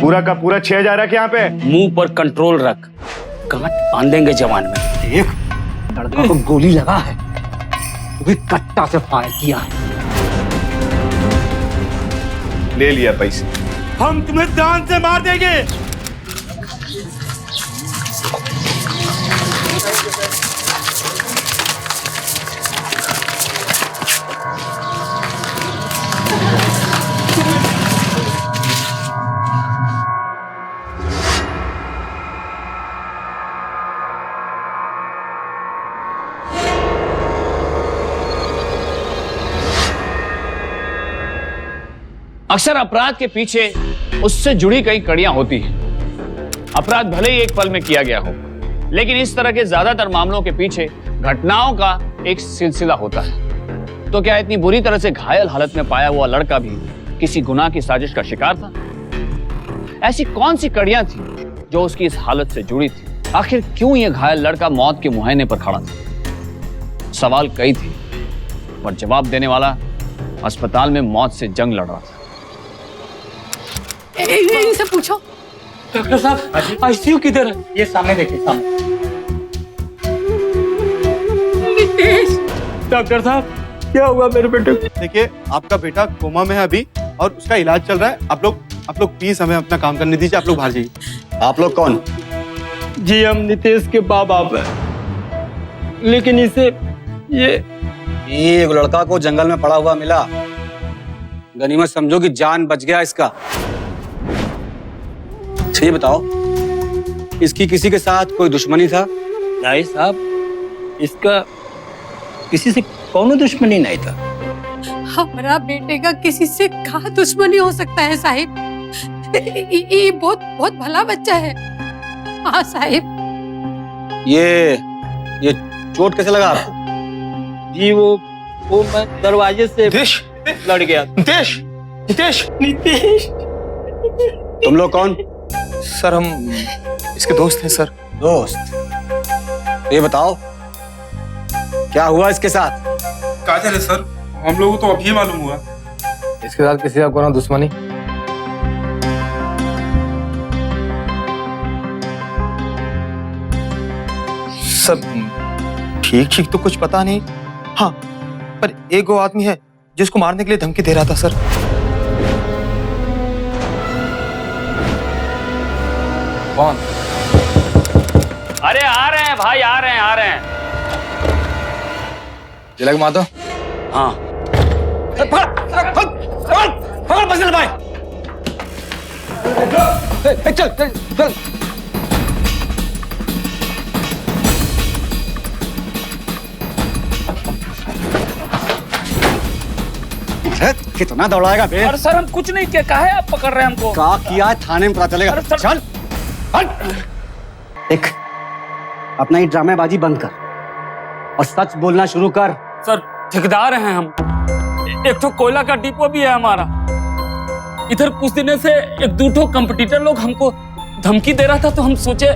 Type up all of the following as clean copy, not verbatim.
पूरा का पूरा 6,000 रख यहाँ पे। मुंह पर कंट्रोल रख, गांठ बांधेंगे जवान में। देख, लड़का को गोली लगा है, वो भी कट्टा से फायर किया है। ले लिया पैसे। हम तुम्हें जान से मार देंगे। अक्सर अपराध के पीछे उससे जुड़ी कई कड़ियां होती हैं। अपराध भले ही एक पल में किया गया हो, लेकिन इस तरह के ज्यादातर मामलों के पीछे घटनाओं का एक सिलसिला होता है। तो क्या इतनी बुरी तरह से घायल हालत में पाया हुआ लड़का भी किसी गुनाह की साजिश का शिकार था? ऐसी कौन सी कड़ियां थी जो उसकी इस हालत से जुड़ी थी? आखिर क्यों यह घायल लड़का मौत के मुहाने पर खड़ा था? सवाल कई थे, पर जवाब देने वाला अस्पताल में मौत से जंग लड़ रहा था। इनसे पूछो। डॉक्टर साहब, आईसीयू किधर है? ये सामने देखिए, सामने। नितेश, डॉक्टर साहब, क्या हुआ मेरे बेटे को? देखिए, आपका बेटा कोमा में है अभी और उसका इलाज चल रहा है। आप लोग प्लीज हमें अपना काम करने दीजिए। आप लोग बाहर जाइए। आप लोग कौन? जी, हम नितेश के बाप हैं, लेकिन इसे ये एक लड़का को जंगल में पड़ा हुआ मिला, गनीमत समझो कि जान बच गया इसका। अच्छा ये बताओ, इसकी किसी के साथ कोई दुश्मनी था? नहीं साहब, इसका किसी से कौनो दुश्मनी नहीं था। हमारा बेटे का किसी से कहाँ दुश्मनी हो सकता है साहिब? ये बहुत भला बच्चा है। हाँ साहिब। ये चोट कैसे लगा आपको? जी वो मैं दरवाजे से नितेश, लड़ गया। नितेश, नितेश। नितेश, तुम लोग कौन? सर हम इसके दोस्त हैं सर। दोस्त? ये बताओ क्या हुआ इसके साथ? काजल है सर, हम लोगों को तो अभी मालूम हुआ। इसके साथ किसी का कोई दुश्मनी? सब ठीक तो कुछ पता नहीं। हाँ, पर एक वो आदमी है जिसको मारने के लिए धमकी दे रहा था सर। कौन? अरे आ रहे हैं भाई, आ रहे हैं। जिला घुमा दो। हाँ, पकड़ बसल भाई। चल। कितना दौड़ाएगा बे? अरे सर हम कुछ नहीं किया, काहे आप पकड़ रहे हैं हमको? क्या किया है थाने में पता चलेगा। अरे सर- चल देख, अपना ये ड्रामेबाजी बंद कर और सच बोलना शुरू कर। सर ठेकेदार हैं हम, एक तो कोयला का डिपो भी है हमारा। इधर कुछ दिनों से एक दो कंपटीटर लोग हमको धमकी दे रहा था, तो हम सोचे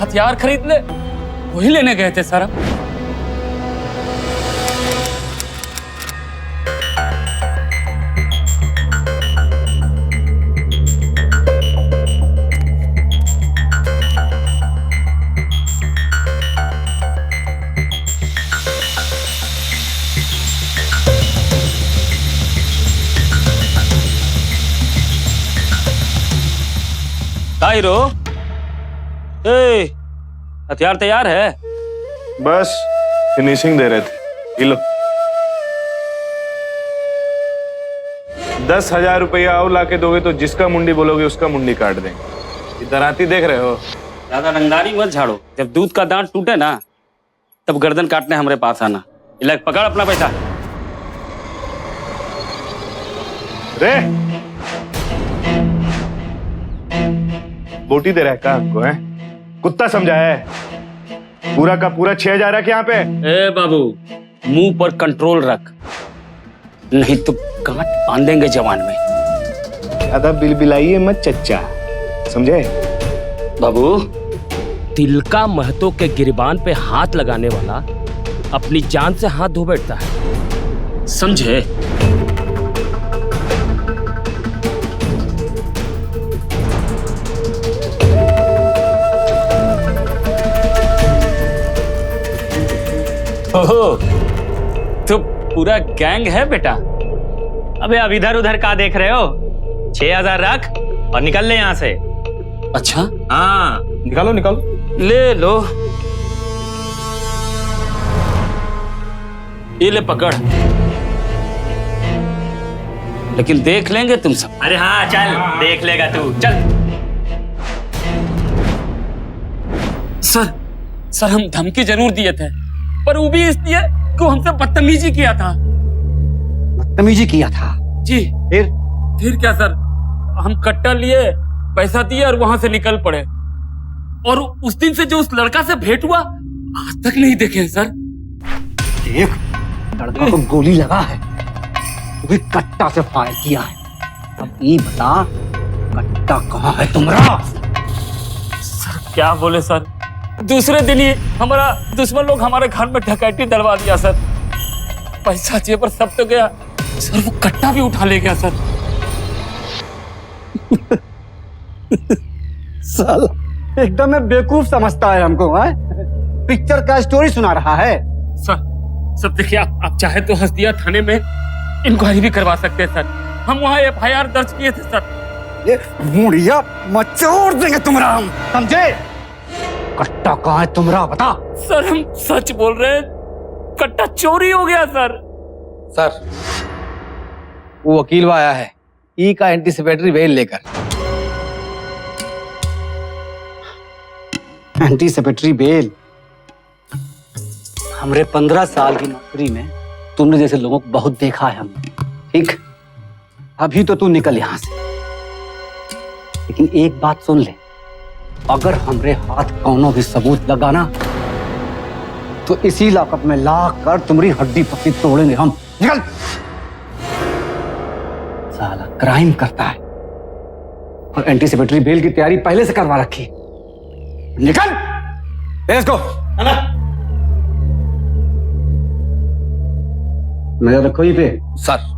हथियार खरीद ले, वही लेने गए थे सर। ताइरो, हथियार तैयार है? बस फिनिशिंग दे रहे थे। लो 10,000 रुपया और लाके दोगे तो जिसका मुंडी बोलोगे उसका मुंडी काट देंगे। इधर आती देख रहे हो? ज्यादा रंगदारी मत झाड़ो, जब दूध का दांत टूटे ना तब गर्दन काटने हमारे पास आना। इलाक पकड़ अपना पैसा। रे बोटी दे रहा है का आपको? है कुत्ता समझा है? पूरा का पूरा 6,000 रख यहाँ पे। ए बाबू, मुंह पर कंट्रोल रख, नहीं तो गांठ बांधेंगे जवान में। ज्यादा बिलबिलाइए मत चच्चा, समझे? बाबू, तिलका महतो के गिरबान पे हाथ लगाने वाला अपनी जान से हाथ धो बैठता है, समझे? ओहो, तो पूरा गैंग है बेटा। अबे अब इधर उधर का देख रहे हो? 6,000 रख और निकल ले यहाँ से। अच्छा, हाँ निकालो निकालो। ले लो, ये ले पकड़। लेकिन देख लेंगे तुम सब। अरे हाँ चल, देख लेगा तू, चल। सर हम धमकी जरूर दिए थे, पर वो भी इसलिए कि वो हमसे बदतमीजी किया था। बदतमीजी किया था? जी। फिर क्या सर, हम कट्टा लिए, पैसा दिए और वहां से निकल पड़े। और उस दिन से जो उस लड़का से भेंट हुआ, आज तक नहीं देखे हैं सर। देख, लड़का को गोली लगा है, वो भी कट्टा से फायर किया है। अब ये बता, कट्टा कहाँ है तुम्हारा? सर क्या बोले सर, दूसरे दिन ही हमारा दुश्मन लोग हमारे घर में डकैती डलवा दिया सर। पैसा चाहिए पर सब तो गया सर, वो कट्टा भी उठा ले गया सर। साला एकदम में बेवकूफ समझता है हमको, है? पिक्चर का स्टोरी सुना रहा है। सर देखिए, आप चाहे तो हस्तिया थाने में इंक्वायरी भी करवा सकते हैं सर। हम वहाँ FIR दर्ज किए थे सर। ये मुड़िया मचोड़ देंगे तुम्हारा हम, समझे? कट्टा कहाँ है तुम्हारा, बता। सर हम सच बोल रहे हैं, कट्टा चोरी हो गया सर। सर, वो वकील आया है ई का एंटीसिपेटरी बेल लेकर। Anticipatory bail? हमरे 15 साल की नौकरी में तुमने जैसे लोगों को बहुत देखा है हमने, ठीक? अभी तो तू निकल यहां से, लेकिन एक बात सुन ले, अगर हमरे हाथ कौनो भी सबूत लगाना तो इसी लॉकअप में ला कर तुम्हारी हड्डी पट्टी तोड़ेंगे हम। निकल। साला क्राइम करता है और एंटीसिपेटरी बेल की तैयारी पहले से करवा रखी। निकल। Let's go. नजर रखो ही पे। सर,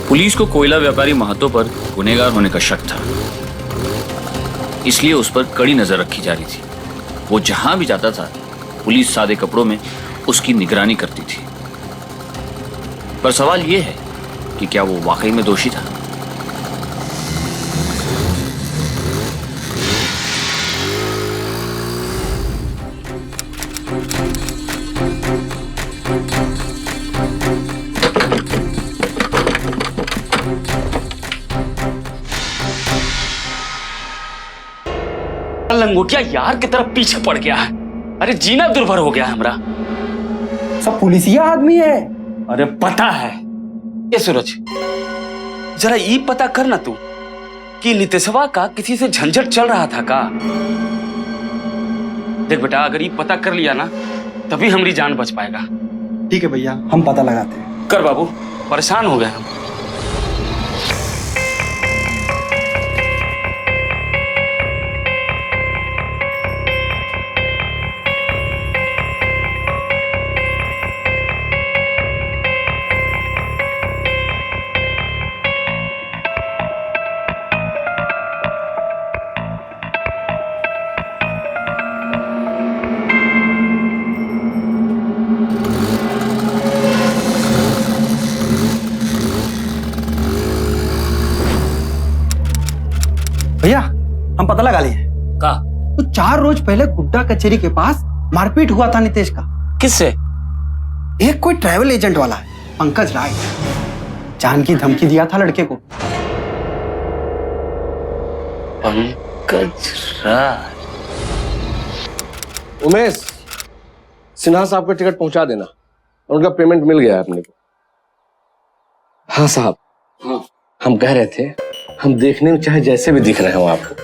पुलिस को कोयला व्यापारी महतो पर गुनहगार होने का शक था, इसलिए उस पर कड़ी नजर रखी जा रही थी। वो जहां भी जाता था, पुलिस सादे कपड़ों में उसकी निगरानी करती थी। पर सवाल यह है कि क्या वो वाकई में दोषी था? लंगोटिया यार की तरफ पीछे पड़ गया है। अरे जीना दुर्भर हो गया है हमरा। सब पुलिसिया आदमी है। अरे पता है। ये सूरज, जरा ये पता कर ना तू कि नितेशवा का किसी से झंझट चल रहा था का? देख बेटा, अगर ये पता कर लिया ना, तभी हमारी जान बच पाएगा। ठीक है भैया, हम पता लगाते हैं। कर बाबू, परेशान हो गए हम। 4 रोज पहले गुड्डा कचेरी के पास मारपीट हुआ था नितेश का। किससे? एक कोई ट्रैवल एजेंट वाला है, पंकज राय, जान की धमकी दिया था लड़के को। पंकज राय। उमेश, सिन्हा साहब का टिकट पहुंचा देना और उनका पेमेंट मिल गया है अपने को। हाँ साहब, हाँ हम कह रहे थे, हम देखने में चाहे जैसे भी दिख रहे हो आपको,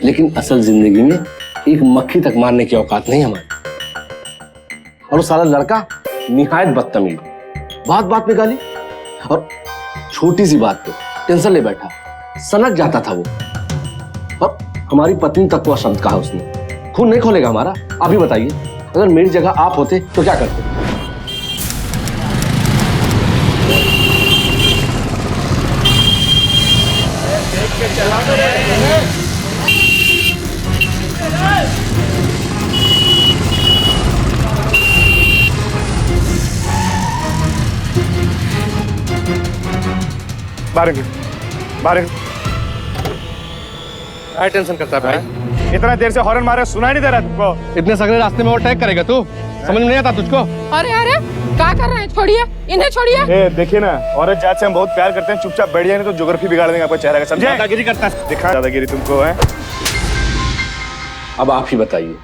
लेकिन असल जिंदगी में एक मक्खी तक मारने की औकात नहीं हमारी। और वो सारा लड़का निहायत बदतमीज, बात बात में गाली, और छोटी सी बात पे टेंशन ले बैठा, सनक जाता था वो। और हमारी पत्नी तक को शब्द कहा उसने। खून नहीं खोलेगा हमारा? आप ही बताइए, अगर मेरी जगह आप होते तो क्या करते? बाहर बाहर क्या टेंशन करता है भाई? इतना देर से हॉर्न मारे, सुनाई नहीं दे रहा तुमको? इतने सगले रास्ते में ओवरटेक करेगा तू? समझ में नहीं आता तुझको? अरे अरे क्या कर रहे हैं? छोड़िए इन्हें, छोड़िए। ए देखिए ना, औरत जात से हम बहुत प्यार करते हैं, चुपचाप बैठ जाए नहीं तो ज्योग्राफी बिगाड़ देंगे आपका चेहरा का, समझे? दादागिरी करता है। दिखा दादागिरी तुमको है। अब आप ही बताइए,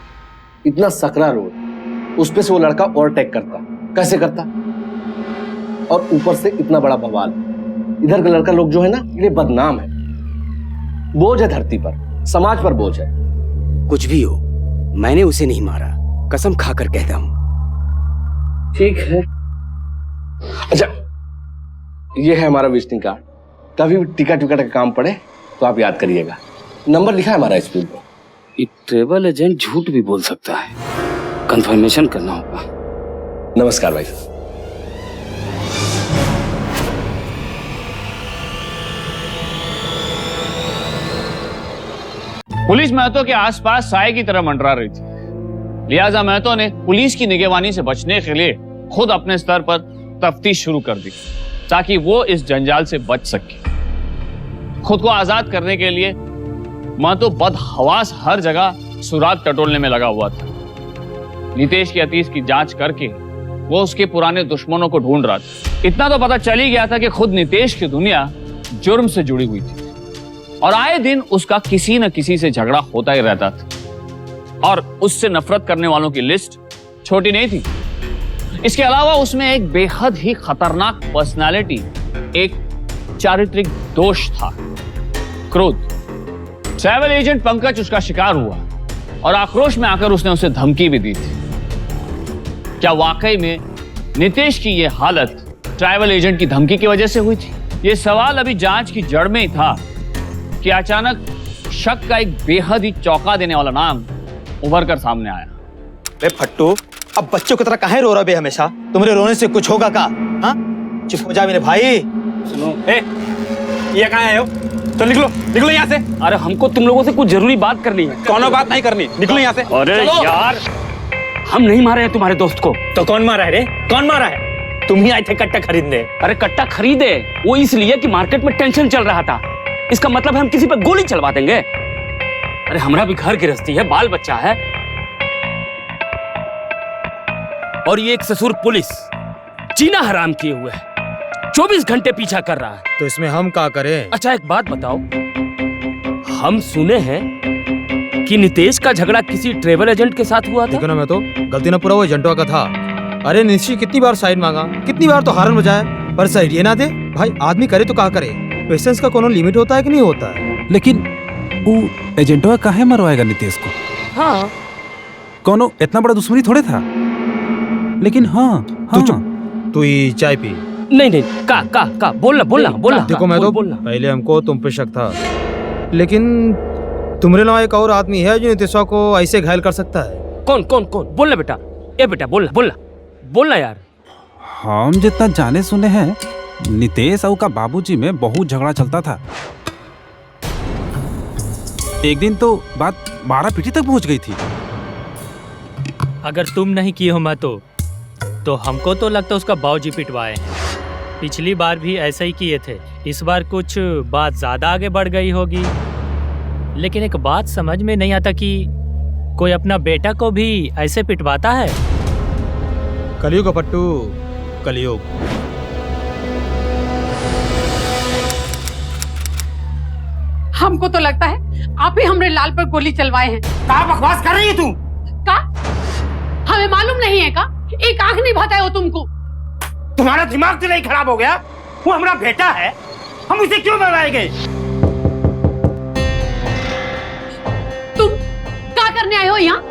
इतना सकरा रोड, उस पे से वो लड़का ओवरटेक करता, कैसे करता? और ऊपर से इतना बड़ा बवाल। इधर का लड़का लोग जो है ना, ये बदनाम है, बोझ है धरती पर, समाज पर बोझ है। कुछ भी हो, मैंने उसे नहीं मारा, कसम खाकर कहता हूं। ठीक है। अच्छा, ये है हमारा विजिटिंग कार्ड, कभी भी टिकट विकट का काम पड़े तो आप याद करिएगा। नंबर लिखा है हमारा स्क्रीन पर। ये ट्रेवल एजेंट झूठ भी बोल सकता है, कंफर्मेशन करना होगा। नमस्कार भाई साहब। पुलिस महतो के आसपास साए की तरह मंडरा रही थी, लिहाजा महतो ने पुलिस की निगरानी से बचने के लिए खुद अपने स्तर पर तफ्तीश शुरू कर दी, ताकि वो इस जंजाल से बच सके। खुद को आजाद करने के लिए महतो बदहवास हर जगह सुराग टटोलने में लगा हुआ था। नितेश की हतीस की जांच करके वो उसके पुराने दुश्मनों को ढूंढ रहा था। इतना तो पता चल ही गया था कि खुद नितेश की दुनिया जुर्म से जुड़ी हुई थी और आए दिन उसका किसी न किसी से झगड़ा होता ही रहता था, और उससे नफरत करने वालों की लिस्ट छोटी नहीं थी। इसके अलावा उसमें एक बेहद ही खतरनाक पर्सनालिटी, एक चारित्रिक दोष था, क्रोध। ट्रैवल एजेंट पंकज उसका शिकार हुआ और आक्रोश में आकर उसने उसे धमकी भी दी थी। क्या वाकई में नितेश की यह हालत ट्रैवल एजेंट की धमकी की वजह से हुई थी? यह सवाल अभी जांच की जड़ में ही था कि अचानक शक का एक बेहद ही चौंका देने वाला नाम उभर कर सामने आया। बे फट्टू, अब बच्चों की तरह काहे रो रहा बे हमेशा? तुम्हारे रोने से कुछ होगा का? हाँ, चुप हो जा मेरे भाई। सुनो, ये कहाँ आए हो? तो निकलो, निकलो यहाँ से। अरे हमको तुम लोगों से कुछ जरूरी बात करनी है। कौनो बात नहीं करनी, निकलो यहाँ से। अरे यार, हम नहीं मारे हैं तुम्हारे दोस्त को। तो कौन मारा है रे? कौन मारा है? तुम ही आए थे कट्टा खरीदने। अरे कट्टा खरीदे वो इसलिए कि मार्केट में टेंशन चल रहा था। इसका मतलब है हम किसी पर गोली चलवा देंगे? अरे हमारा भी घर गृहस्थी है, बाल बच्चा है। और ये एक ससुर पुलिस जीना हराम किए हुए है, 24 घंटे पीछा कर रहा है। तो इसमें हम क्या करें? अच्छा एक बात बताओ, हम सुने हैं कि नितेश का झगड़ा किसी ट्रेवल एजेंट के साथ हुआ था। देखो ना, मैं तो गलती ना पूरा वो एजेंटवा का था। अरे निश्चित कितनी बार साइड मांगा, कितनी बार तो हारन बजाया, पर साइड ये ना दे। भाई आदमी करे तो क्या करे? पेशेंस का कोनो लिमिट होता है कि नहीं होता है? लेकिन वो एजेंटवा काहे मरवाएगा नितेश को? हाँ, कोनो इतना बड़ा दुश्मनी थोड़े था। लेकिन हाँ, तू ही चाय पी। नहीं नहीं, का बोलना। देखो मैं तो बोलना। पहले हमको तुम पे शक था, लेकिन तुम्हारे अलावा एक और आदमी है जो नितेशा को ऐसे घायल कर सकता है। कौन? बोलना बेटा, ए बेटा बोलना यार। हम जितना जाने सुने हैं, नितेश और का बाबूजी में बहुत झगड़ा चलता था। एक दिन तो बात मारा पीटी तक पहुंच गई थी। अगर तुम नहीं किए हो मैं तो हमको तो लगता है उसका बाबूजी पिटवाए हैं। पिछली बार भी ऐसा ही किए थे, इस बार कुछ बात ज्यादा आगे बढ़ गई होगी। लेकिन एक बात समझ में नहीं आता कि कोई अपना बेटा को भी ऐसे पिटवाता है? कलयुग पट्टू, कलयुग। हमको तो लगता है आप ही हमरे लाल पर गोली चलवाए हैं। क्या बकवास कर रही है तू? का हमें मालूम नहीं है का? एक आंख नहीं भरता है वो तुमको। तुम्हारा दिमाग तो नहीं खराब हो गया? वो हमारा बेटा है, हम उसे क्यों मरवाएंगे? तुम क्या करने आए हो यहाँ?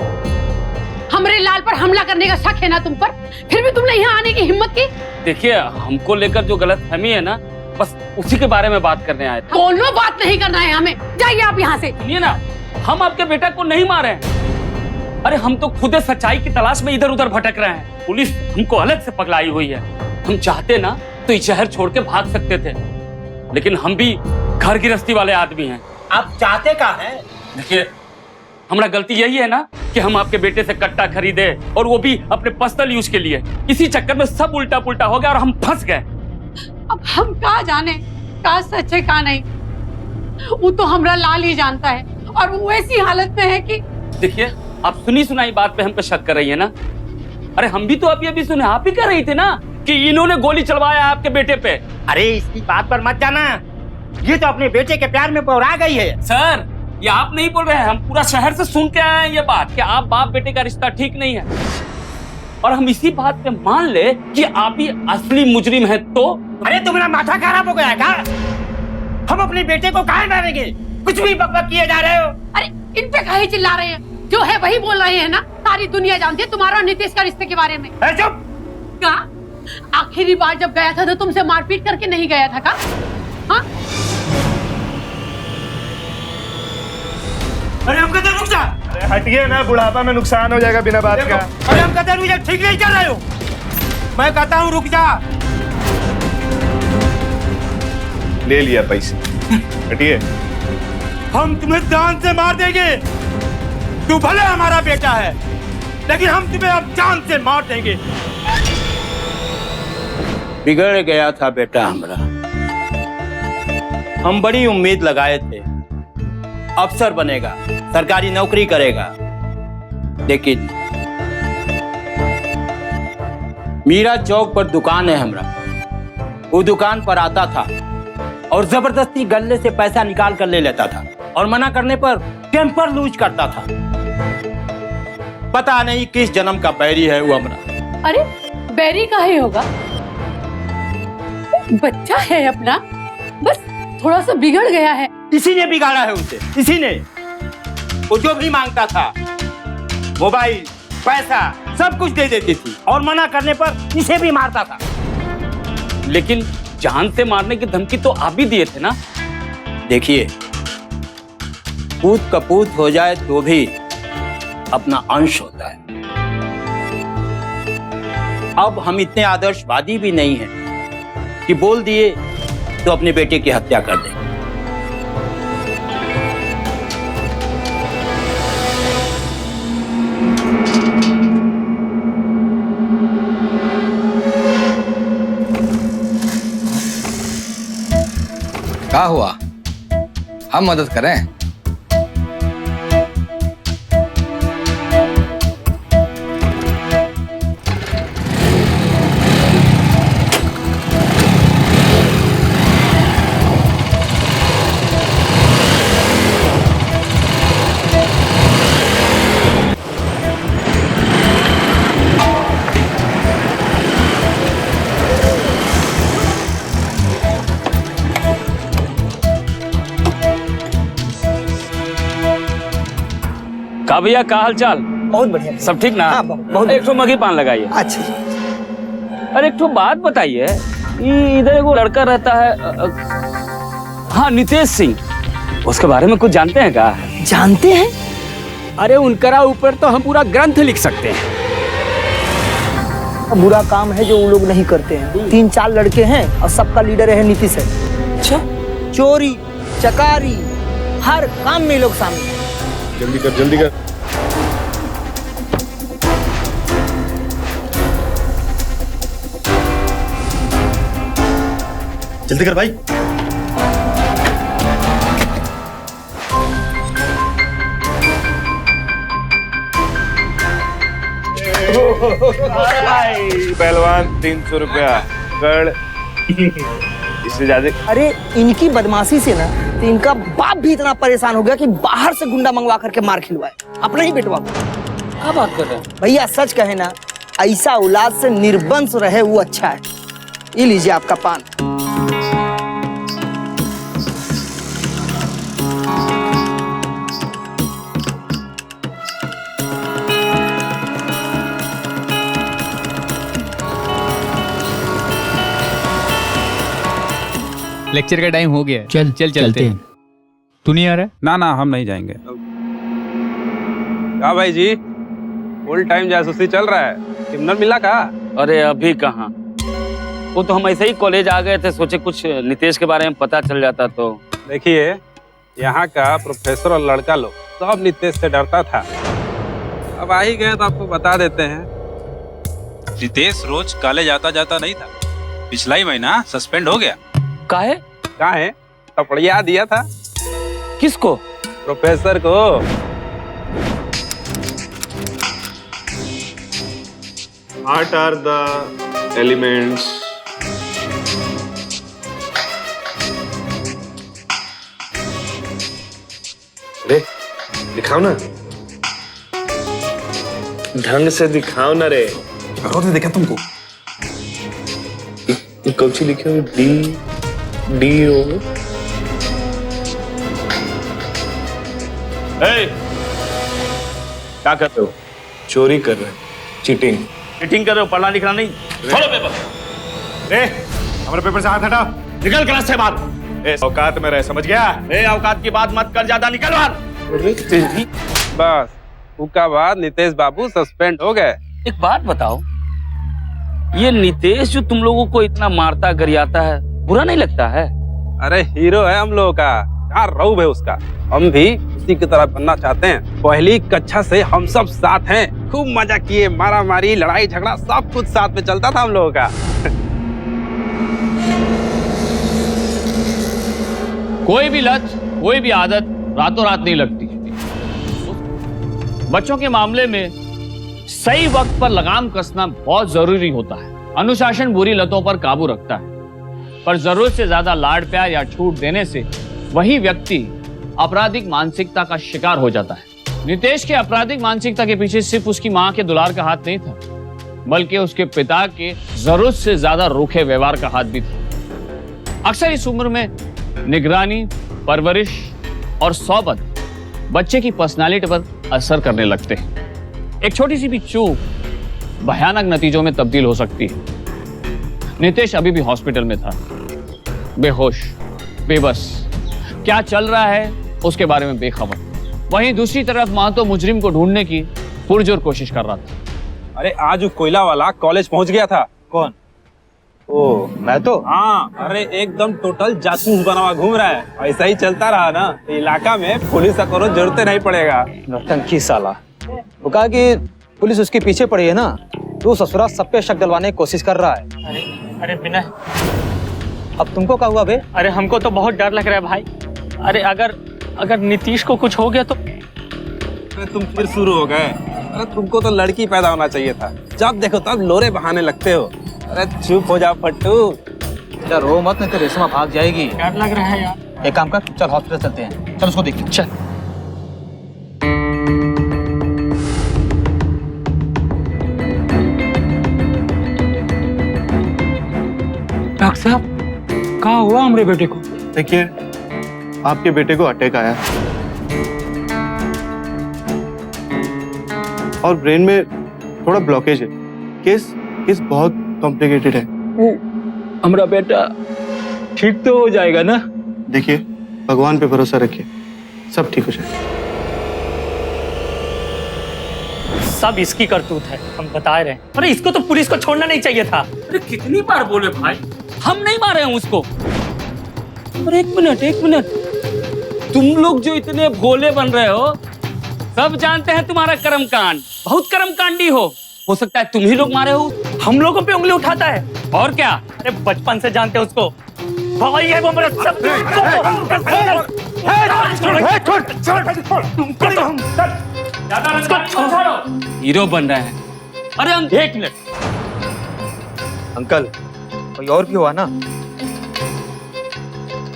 हमरे लाल पर हमला करने का शक है ना तुम पर, फिर भी तुमने यहाँ आने की हिम्मत की? देखिए, हमको लेकर जो गलतफहमी है ना, बस उसी के बारे में बात करने आए थे। कोनो बात नहीं करना है हमें, जाइए आप यहाँ से। सुनिए ना, हम आपके बेटा को नहीं मारे हैं। अरे हम तो खुद सच्चाई की तलाश में इधर उधर भटक रहे हैं। पुलिस हमको अलग से पगलाई हुई है। हम चाहते ना तो ये शहर छोड़ के भाग सकते थे, लेकिन हम भी घर गृहस्थी वाले आदमी हैं। आप चाहते क्या हैं? देखिए, हमारा गलती यही है ना कि हम आपके बेटे से कट्टा खरीदे, और वो भी अपने पर्सनल यूज के लिए। इसी चक्कर में सब उल्टा पुल्टा हो गया और हम फंस गए। अब हम क्या जाने का सच है का नहीं, वो तो हमरा लाल ही जानता है, और वो ऐसी हालत में है कि। देखिए, आप सुनी सुनाई बात पे हम पे शक कर रही है ना। अरे हम भी तो अभी सुने, आप ही कह रही थी ना कि इन्होंने गोली चलवाया आपके बेटे पे। अरे इसकी बात पर मत जाना, ये तो अपने बेटे के प्यार में पौरा गई है। सर, ये आप नहीं बोल रहे हैं, हम पूरा शहर से सुन के आए हैं ये बात कि आप बाप बेटे का रिश्ता ठीक नहीं है। और हम इसी बात पे मान ले कि आप ही असली मुजरिम हैं तो। अरे तुम्हारा माथा खराब हो गया है क्या? हम अपने बेटे को काहे मारेंगे? कुछ भी बकबक किए जा रहे हो। अरे इन पे काहे चिल्ला रहे हैं? जो है वही बोल रहे हैं ना। सारी दुनिया जानती है तुम्हारा और नीतीश का रिश्ते के बारे में। चुप। क्या आखिरी बार जब गया था तो तुमसे मारपीट करके नहीं गया था का? हाँ? अरे हम कहते रुक जा। अरे हटिए ना, बुढ़ापा में नुकसान हो जाएगा बिना बात का। अरे हम कहते रुक जा, ठीक नहीं चल रहे हो। मैं कहता हूँ रुक जा। ले लिया पैसे, हटिए। हम तुम्हें जान से मार देंगे। तू भले हमारा बेटा है, लेकिन हम तुम्हें अब जान से मार देंगे। बिगड़ गया था बेटा हमारा। हम बड़ी उम्मीद लगाए थे, अफसर बनेगा, सरकारी नौकरी करेगा, लेकिन मीरा चौक पर दुकान है हमरा। वो दुकान पर आता था और जबरदस्ती गले से पैसा निकाल कर ले लेता था, और मना करने पर टेम्पर लूज करता था। पता नहीं किस जन्म का बैरी है वो हमरा। अरे बैरी काहे होगा? बच्चा है अपना, बस थोड़ा सा बिगड़ गया है। इसी ने बिगाड़ा है उसे, इसी ने। वो जो भी मांगता था, मोबाइल, पैसा, सब कुछ दे देती थी, और मना करने पर इसे भी मारता था। लेकिन जान से मारने की धमकी तो आप भी दिए थे ना। देखिए, पूत कपूत हो जाए तो भी अपना अंश होता है। अब हम इतने आदर्शवादी भी नहीं हैं कि बोल दिए तो अपने बेटे की हत्या कर दें। क्या हुआ? हम मदद करें? का भैया, का हाल चाल? बहुत बढ़िया। सब ठीक ना? हाँ, बहुत। एक ठो मगी पान लगाइए। अच्छा। अरे एक ठो बात बताइए, इधर एगो लड़का रहता है, हाँ, नितेश सिंह, उसके बारे में कुछ जानते हैं क्या? जानते हैं? अरे उनकरा ऊपर तो हम पूरा ग्रंथ लिख सकते हैं। बुरा काम है जो वो लोग नहीं करते हैं। 3-4 लड़के हैं और सबका लीडर है नीतीश है। अच्छा। चोरी चकारी हर काम में लोग शामिल। जल्दी कर, जल्दी कर। जल्दी कर भाई। पहलवान 300 रुपया कर। इससे ज्यादा अरे इनकी बदमाशी से ना तो इनका बाप भी इतना परेशान हो गया कि बाहर से गुंडा मंगवा करके मार खिलवाए अपने ही बेटवा को। क्या बात कर रहे हैं? भैया सच कहे ना, ऐसा औलाद से निर्वंश रहे वो अच्छा है। ये लीजिए आपका पान। लेक्चर का टाइम हो गया। चलते हैं। तू नहीं आ रहा? ना हम नहीं जाएंगे। क्या भाई जी, फुल टाइम जासूसी चल रहा है? क्रिमिनल मिला का? अरे अभी कहाँ, वो तो हम ऐसे ही कॉलेज आ गए थे, सोचे कुछ नितेश के बारे में पता चल जाता। तो देखिए, यहाँ का प्रोफेसर और लड़का लोग सब नितेश से डरता था। अब आ ही गए तो आपको बता देते हैं। नितेश रोज कॉलेज आता जाता नहीं था, पिछला ही महीना सस्पेंड हो गया। काहे? थपड़िया दिया था। किसको? प्रोफेसर को। What are the elements? अरे दिखाओ ना, ढंग से दिखाओ ना रे। कौन देखा तुमको? कौन सी लिखे हुए? D O. क्या कर रहे हो? चोरी कर रहे हैं, चीटिंग मीटिंग कर रहे हो, पढ़ना लिखना नहीं। छोड़ो पेपर। हमारे पेपर से हाथ हटाओ। निकल क्लास से बाहर। औकात में रहे, समझ गया? औकात की बात मत कर, ज्यादा निकल बाहर। बस उसका बाद नितेश बाबू सस्पेंड हो गए। एक बात बताओ, ये नितेश जो तुम लोगों को इतना मारता गरियाता है, बुरा नहीं लगता है? अरे हीरो है हम लोगों का, क्या रऊब है उसका। हम भी उसी की तरह बनना चाहते हैं। पहली कक्षा से हम सब साथ हैं, खूब मजा किए, मारा मारी, लड़ाई झगड़ा सब कुछ साथ में चलता था हम लोगों का। कोई भी लत, कोई भी आदत रातों रात नहीं लगती। बच्चों के मामले में सही वक्त पर लगाम कसना बहुत जरूरी होता है। अनुशासन बुरी लतों पर काबू रखता है, पर जरूरत से ज्यादा लाड प्यार या छूट देने से वही व्यक्ति आपराधिक मानसिकता का शिकार हो जाता है। नितेश के आपराधिक मानसिकता के पीछे सिर्फ उसकी मां के दुलार का हाथ नहीं था, बल्कि उसके पिता के जरूरत से ज्यादा रूखे व्यवहार का हाथ भी था। अक्सर इस उम्र में निगरानी, परवरिश और सोबत बच्चे की पर्सनालिटी पर असर करने लगते हैं। एक छोटी सी भी चूक भयानक नतीजों में तब्दील हो सकती है। नितेश अभी भी हॉस्पिटल में था, बेहोश, बेबस, क्या चल रहा है उसके बारे में बेखबर। वहीं दूसरी तरफ महतो मुजरिम को ढूंढने की पुरजोर कोशिश कर रहा था। अरे आज वो कोयला वाला कॉलेज पहुंच गया था। कौन? ओ मैं तो। हाँ, अरे एकदम टोटल जासूस बना हुआ घूम रहा है। ऐसा ही चलता रहा ना तो इलाका में पुलिस का कोनो जरूरत नहीं पड़ेगा। नौटंकी साला। वो कहा कि पुलिस उसके पीछे पड़ी है ना, तो ससुरा सब पे शक दिलवाने की कोशिश कर रहा है। अरे बिना, अब तुमको क्या हुआ बे? अरे हमको तो बहुत डर लग रहा है भाई। अरे अगर नीतीश को कुछ हो गया तो? अरे तुम फिर शुरू हो गए। अरे तुमको तो लड़की पैदा होना चाहिए था, जब देखो तब लोरे बहाने लगते हो। अरे चुप हो जाओ फट्टू। चल रो मत, नहीं तो रेशमा भाग जाएगी। डर लग रहा है यार। एक काम कर, चल हॉस्पिटल चलते हैं, चल उसको देखते। चल। डॉक्टर साहब, क्या हुआ हमारे बेटे को? देखिए, आपके बेटे को अटैक आया और ब्रेन में थोड़ा ब्लॉकेज है। केस बहुत कॉम्प्लिकेटेड है। वो हमारा बेटा ठीक तो हो जाएगा ना? देखिए, भगवान पे भरोसा रखिए, सब ठीक हो जाएगा। सब इसकी करतूत है, हम बता रहे हैं। अरे इसको तो पुलिस को छोड़ना नहीं चाहिए था। अरे कितनी बार बोले भाई, हम नहीं मारे हैं उसको। अरे एक मिनट, तुम लोग जो इतने भोले बन रहे हो, सब जानते हैं तुम्हारा कर्मकांड, बहुत कर्मकांडी हो सकता है तुम ही लोग मारे हो। हम लोगों पे उंगली उठाता है और क्या? अरे बचपन से जानते हैं उसको, भाई है वो मेरा सब। हीरो बन रहे हैं, अरे एक मिनट, अंकल कोई और भी हुआ ना,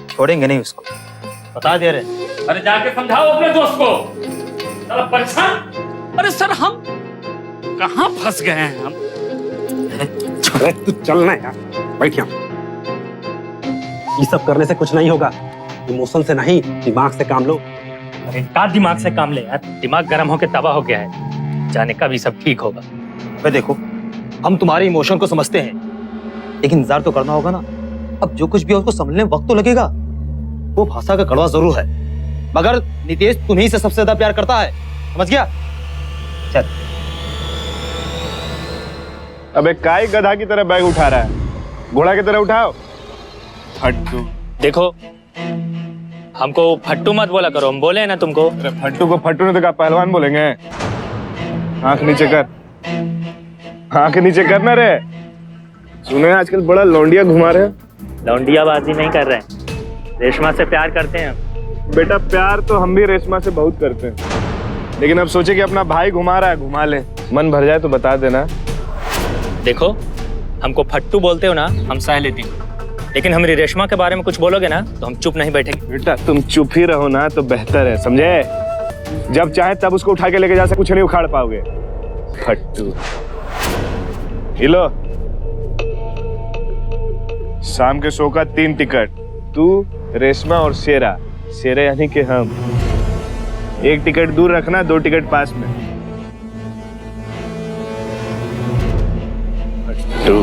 छोड़ेंगे नहीं उसको, बता दे रहे। अरे जाके समझाओ अपने दोस्त को, साला परेशान। अरे सर हम कहाँ फंस गए हैं हम? तू चलना यार, बैठ यहाँ। ये सब करने से कुछ नहीं होगा, इमोशन से नहीं दिमाग से काम लो। अरे का दिमाग से काम ले यार, दिमाग गर्म होके तबाह हो गया है, जाने का भी सब ठीक होगा। अबे देखो, हम तुम्हारे इमोशन को समझते हैं, लेकिन इंतजार तो करना होगा ना। अब जो कुछ भी है उसको समझने में वक्त तो लगेगा। वो भाषा का कड़वा जरूर है, मगर नितेश तुम्हीं से सबसे ज्यादा प्यार करता है, समझ गया? चल। अबे काय गधा की तरह बैग उठा रहा है, घोड़ा की तरह उठाओ। फट्टू देखो, हमको फट्टू मत बोला करो, हम बोले हैं ना तुमको। अरे फट्टू को फट्टू ने तो कहा, पहलवान बोलेंगे। आंख नीचे कर, आंख नीचे करना रे। सुने आजकल बड़ा लौंडिया घुमा रहे हैं। लौंडियाबाजी नहीं कर रहे हैं, रेशमा से प्यार करते हैं। बेटा प्यार तो हम भी रेशमा से बहुत करते हैं, लेकिन अब सोचे कि अपना भाई घुमा रहा है, घुमा ले, मन भर जाए तो बता देना। देखो, हमको फट्टू बोलते हो ना, हम सह लेते हैं, लेकिन हमारी रेशमा के बारे में कुछ बोलोगे ना तो हम चुप नहीं बैठेंगे। बेटा तुम चुप ही रहो ना तो बेहतर है, समझे? जब चाहे तब उसको उठा के लेके जा सकते, कुछ नहीं उखाड़ पाओगे। फट्टू हिलो। शाम के शो का 3 टिकट, तू, रेशमा और शेरा। शेरा यानी कि हम। 1 टिकट दूर रखना, 2 टिकट पास में। फट्टू।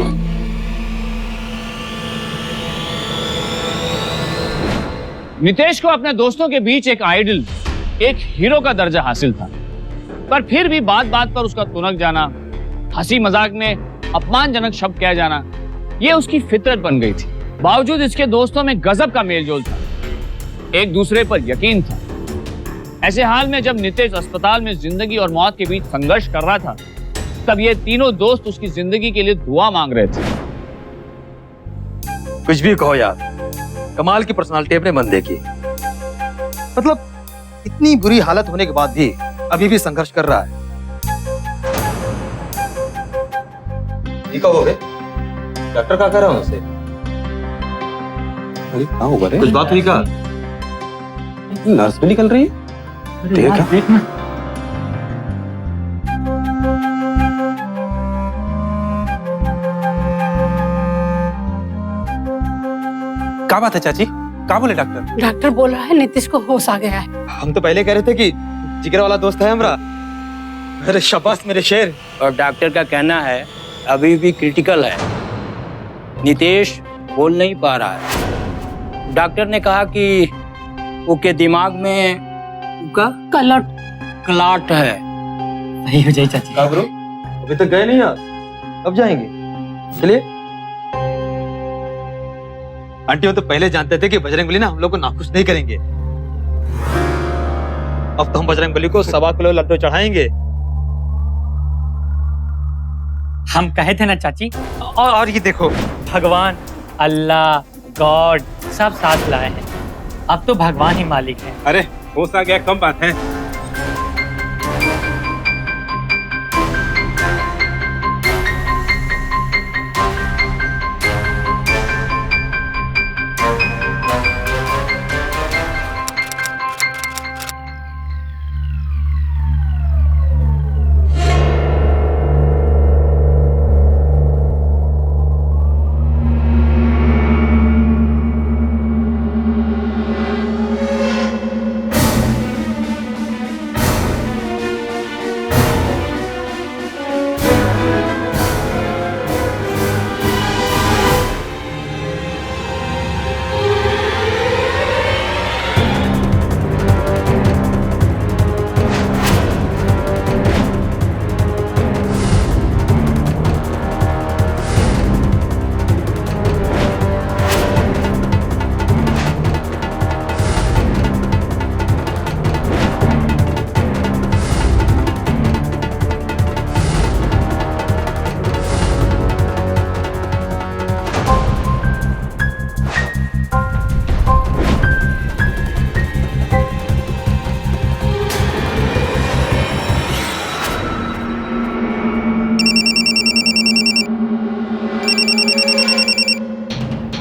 नितेश को अपने दोस्तों के बीच एक आइडल, एक हीरो का दर्जा हासिल था, पर फिर भी बात बात पर उसका तुनक जाना, हंसी मजाक में अपमानजनक शब्द कह जाना, ये उसकी फितरत बन गई थी। बावजूद इसके दोस्तों में गजब का मेलजोल था, एक दूसरे पर यकीन था। ऐसे हाल में जब नितेश अस्पताल में जिंदगी और मौत के बीच संघर्ष कर रहा था, तब ये तीनों दोस्त उसकी जिंदगी के लिए दुआ मांग रहे थे। कुछ भी कहो यार, कमाल की पर्सनालिटी अपने बंदे की। मतलब इतनी बुरी हालत होने के बाद भी अभी भी संघर्ष कर रहा है। ठीक हो गए? डॉक्टर क्या कर रहा हूँ उसे? क्या होगा रे? कुछ बात हुई क्या? नर्स भी निकल रही है। देखा? क्या बात है चाची? क्या बोले डॉक्टर? डॉक्टर बोल रहा है नीतीश को होश आ गया है। हम तो पहले कह रहे थे कि जिगर वाला दोस्त है हमारा। अरे शाबाश मेरे शेर। और डॉक्टर का कहना है अभी भी क्रिटिकल है, नितेश बोल नहीं पा रहा है। डॉक्टर ने कहा कि उसके दिमाग में क्लॉट है। सही हो जाए चाची। क्या ब्रो? अभी तक गए नहीं यार, अब जाएंगे। चलिए। आंटी वो तो पहले जानते थे कि बजरंगबली ना हम लोग को नाखुश नहीं करेंगे। अब तो हम बजरंगबली को 1.25 किलो लड्डू चढ़ाएंगे। हम कहे थे ना चाची। और ये देखो, भगवान, अल्लाह, गॉड सब साथ लाए हैं। अब तो भगवान ही मालिक है। अरे होश आ गया, कम बात है।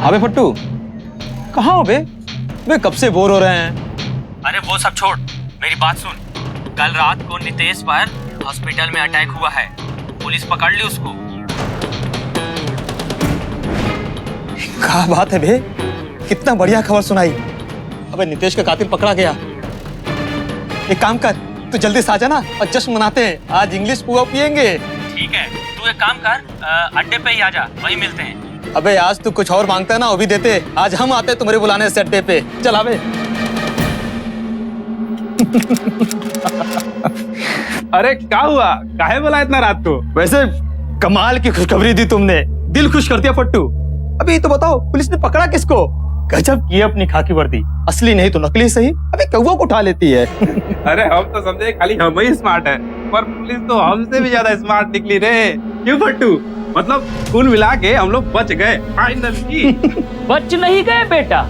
अबे फट्टू कहाँ हो बे? वे कब से बोर हो रहे हैं। अरे वो सब छोड़, मेरी बात सुन। कल रात को नितेश पर हॉस्पिटल में अटैक हुआ है, पुलिस पकड़ ली उसको। क्या बात है बे, कितना बढ़िया खबर सुनाई। अबे नितेश का कातिल पकड़ा गया। एक काम कर, तू जल्दी से आ जाना और जश्न मनाते हैं। आज इंग्लिश पुआ पियेंगे। ठीक है, तू एक काम कर, अड्डे पे ही आ जा, वहीं मिलते हैं। अबे आज तू कुछ और मांगता है ना, वो भी देते। आज हम आते तुम्हारे बुलाने से अड्डे पे। चल अबे। अरे क्या हुआ, काहे बोला इतना रात को? वैसे कमाल की खुशखबरी दी तुमने, दिल खुश कर दिया फट्टू। अभी तो बताओ, पुलिस ने पकड़ा किसको? गजब की अपनी खाकी वर्दी, असली नहीं तो नकली सही, अभी कौवा को उठा लेती है। अरे हम तो समझे खाली हम ही स्मार्ट है, पर पुलिस तो हमसे भी ज्यादा स्मार्ट निकली रे। क्यों फट्टू? मतलब कुल मिला के हम लोग बच गए फाइनली। बच नहीं गए बेटा,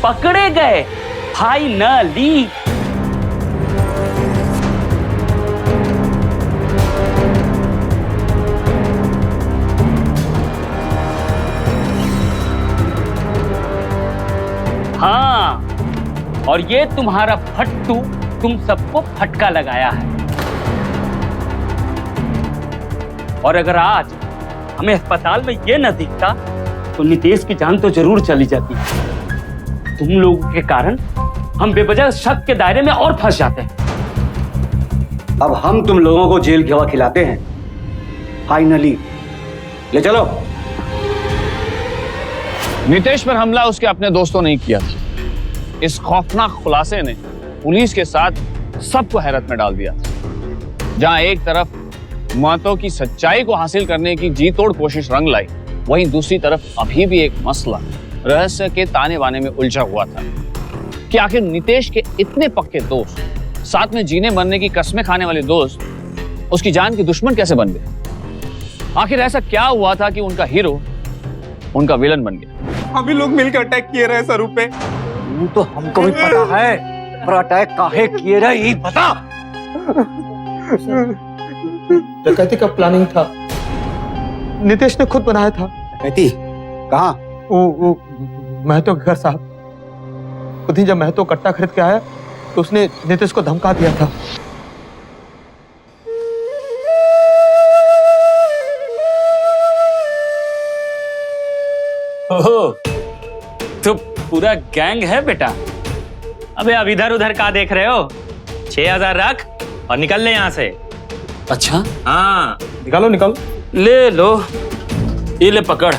पकड़े गए फाइनली। हाँ, और ये तुम्हारा फट्टू तुम सबको फटका लगाया है। और अगर आज हमें अस्पताल में ये न दिखता तो नितेश की जान तो जरूर चली जाती। तुम लोगों के कारण हम बेवजह शक के दायरे में और फंस जाते हैं। अब हम तुम लोगों को जेल की हवा खिलाते हैं फाइनली। ले चलो। नितेश पर हमला उसके अपने दोस्तों ने किया था। इस खौफनाक खुलासे ने पुलिस के साथ सबको हैरत में डाल दिया। जहां एक तरफ मौतों की सच्चाई को हासिल करने की जी तोड़ कोशिश रंग लाई, वहीं दूसरी तरफ अभी भी एक मसला रहस्य के ताने बाने में उलझा हुआ था कि आखिर नितेश के इतने पक्के दोस्त, साथ में जीने मरने की कस्में खाने वाले दोस्त, उसकी जान के दुश्मन कैसे बन गए? आखिर ऐसा क्या हुआ था कि उनका हीरो उनका विलन बन गया? हम ही लोग मिलकर अटैक किए रहे सरू पे। वो तो हमको भी पता है, पर अटैक काहे किए रहे ये बता। डकैती का प्लानिंग था, नितेश ने खुद बनाया था। डकैती? कहाँ? वो महतो के घर साहब। खुद ही जब महतो कट्टा खरीद के आया तो उसने नितेश को धमका दिया था। ओहो, तो पूरा गैंग है बेटा। अबे अब इधर उधर का देख रहे हो? 6000 रख और निकल ले यहाँ से। अच्छा, हाँ निकालो निकालो। ले लो, ये ले पकड़।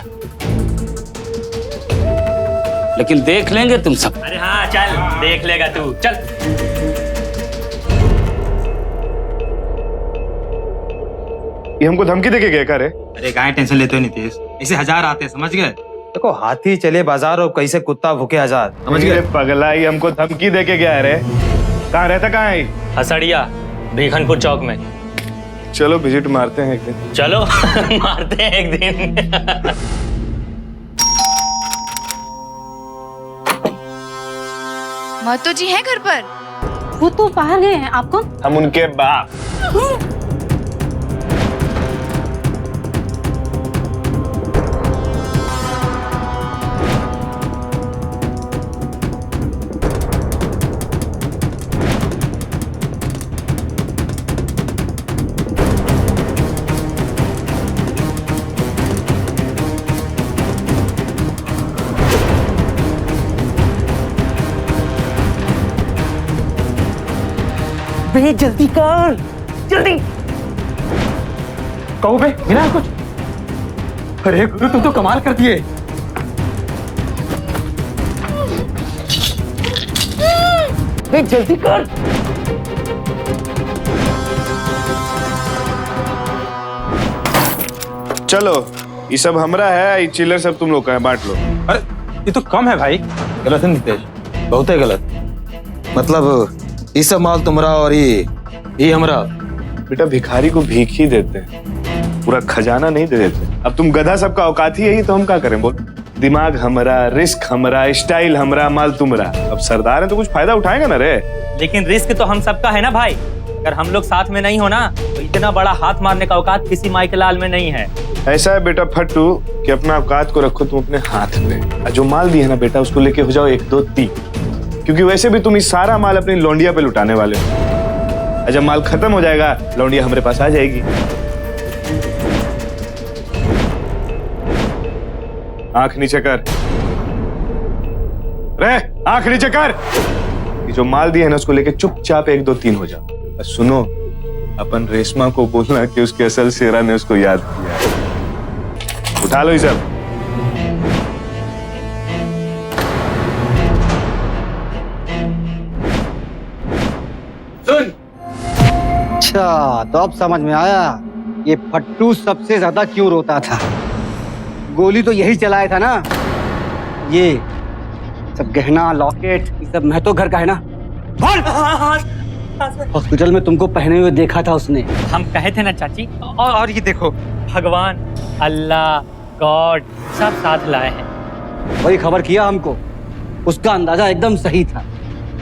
लेकिन देख लेंगे तुम सब। अरे हाँ चल, देख लेगा तू, चल। ये हमको धमकी देके गए करे? अरे काहे टेंशन लेते हो नितेश, ऐसे 1000 आते हैं, समझ गए? देखो हाथी चले बाजार और कैसे कुत्ता भूखे 1000, समझ गए? पगला ही हमको धमकी देके गया है रे। कहाँ रहता, कहाँ है? हसड़िया, बेखनपुर चौक में। चलो विजिट मारते हैं एक दिन। चलो मारते हैं एक दिन। महतो जी हैं घर पर? वो तो बाहर गए हैं। आप कौन? हम उनके बाप। बे जल्दी कर, जल्दी। कहो बे, मिला है कुछ? अरे गुरु तुम तो कमाल कर दिए। बे जल्दी कर। चलो, ये सब हमरा है, ये चिल्लर सब तुम लोग का है, बांट लो। अरे ये तो कम है भाई। गलत है नितेश, बहुत है गलत। मतलब ये सब माल तुम्हारा और ये हमरा। बेटा भिखारी को भीख ही देते हैं, पूरा खजाना नहीं दे देते। अब तुम गधा सबका औकात ही यही, तो हम क्या करें बोल? दिमाग हमरा, रिस्क हमरा, स्टाइल हमरा, माल तुमरा। अब सरदार है तो कुछ फायदा उठाएगा ना रे। लेकिन रिस्क तो हम सबका है ना भाई। अगर हम लोग साथ में नहीं हो ना तो इतना बड़ा हाथ मारने का औकात किसी माई के लाल में नहीं है। ऐसा है बेटा फट्टू कि अपना औकात को रखो तुम अपने हाथ में, और जो माल दी है ना बेटा उसको लेके हो जाओ 1 2 3, क्योंकि वैसे भी तुम इस सारा माल अपनी लौंडिया पे लुटाने वाले हो, और जब माल खत्म हो जाएगा लौंडिया हमारे पास आ जाएगी। आंख नीचे कर रे, आंख नीचे कर। ये जो माल दी है ना उसको लेके चुपचाप 1 2 3 हो जाओ। और सुनो, अपन रेशमा को बोलना कि उसके असल शेरा ने उसको याद किया है। उठा लो ये सब। सुन। अच्छा, तो अब समझ में आया ये फट्टू सबसे ज्यादा क्यों रोता था। गोली तो यही चलाया था ना। ये सब गहना लॉकेट ये सब महतो घर का है ना। बोल। हॉस्पिटल में तुमको पहने हुए देखा था उसने। हम कहे थे ना चाची। और ये देखो, भगवान, अल्लाह, गॉड सब साथ लाए हैं। वही खबर किया हमको। उसका अंदाजा एकदम सही था।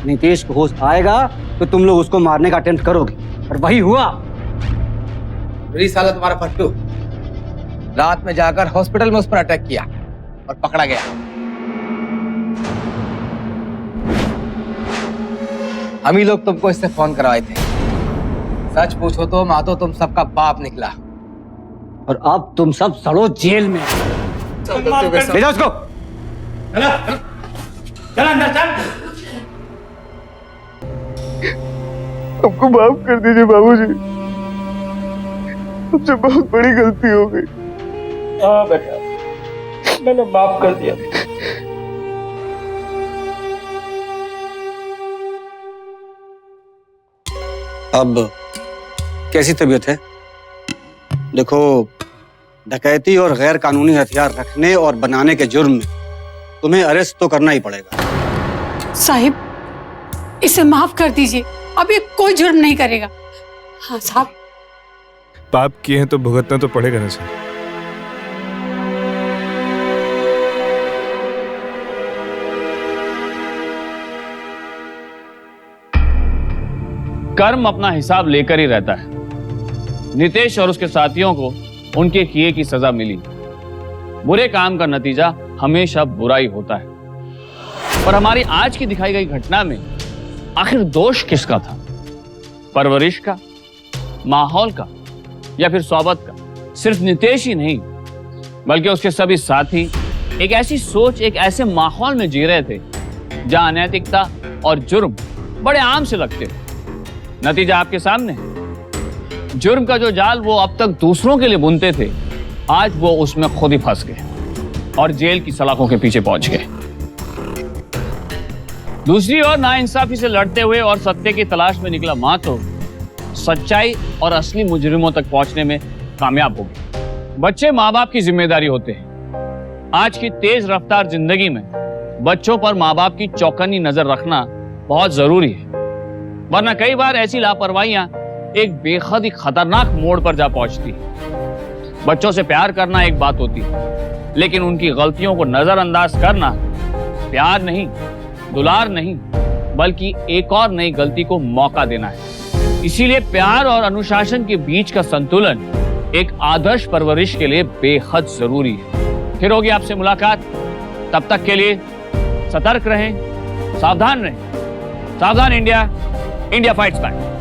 नितेश को होश आएगा तो तुम लोग उसको मारने का अटेम्प्ट करोगे, और वही हुआ। बड़ी साला तुम्हारा फट्टू रात में जाकर हॉस्पिटल में उस पर अटैक किया और पकड़ा गया। हम ही लोग तुमको इससे फोन करवाए थे। सच पूछो तो मातो तुम सबका बाप निकला, और अब तुम सब सड़ो जेल में। ले जाओ उसको। चल अंदर चल। हमको माफ कर दीजिए बाबूजी, हमसे बहुत बड़ी गलती हो गई। हाँ बेटा, मैंने माफ कर दिया। अब कैसी तबीयत है? देखो, डकैती और गैर कानूनी हथियार रखने और बनाने के जुर्म में तुम्हें अरेस्ट तो करना ही पड़ेगा। साहिब, इसे माफ कर दीजिए, अब ये कोई जुर्म नहीं करेगा। हाँ साहब। पाप किए हैं तो भुगतना तो पड़ेगा ना सर। कर्म अपना हिसाब लेकर ही रहता है। नितेश और उसके साथियों को उनके किए की सजा मिली। बुरे काम का नतीजा हमेशा बुरा ही होता है। पर हमारी आज की दिखाई गई घटना में आखिर दोष किसका था? परवरिश का, माहौल का, या फिर सोबत का? सिर्फ नितेश ही नहीं बल्कि उसके सभी साथी एक ऐसी सोच, एक ऐसे माहौल में जी रहे थे जहां अनैतिकता और जुर्म बड़े आम से लगते थे। नतीजा आपके सामने है। जुर्म का जो जाल वो अब तक दूसरों के लिए बुनते थे, आज वो उसमें खुद ही फंस गए और जेल की सलाखों के पीछे पहुंच गए। दूसरी ओर नाइंसाफी से लड़ते हुए और सत्य की तलाश में निकला मातो सच्चाई और असली मुजरिमों तक पहुंचने में कामयाब हो गए। बच्चे माँ बाप की जिम्मेदारी होते हैं। आज की तेज रफ्तार जिंदगी में बच्चों पर माँ बाप की चौकन्नी नजर रखना बहुत जरूरी है, वरना कई बार ऐसी लापरवाहियां एक बेहद ही खतरनाक मोड़ पर जा पहुंचती है। बच्चों से प्यार करना एक बात होती है, लेकिन उनकी गलतियों को नजरअंदाज करना प्यार नहीं, दुलार नहीं, बल्कि एक और नई गलती को मौका देना है। इसीलिए प्यार और अनुशासन के बीच का संतुलन एक आदर्श परवरिश के लिए बेहद जरूरी है। फिर होगी आपसे मुलाकात, तब तक के लिए सतर्क रहें, सावधान रहें। सावधान इंडिया, इंडिया फाइट्स बैक।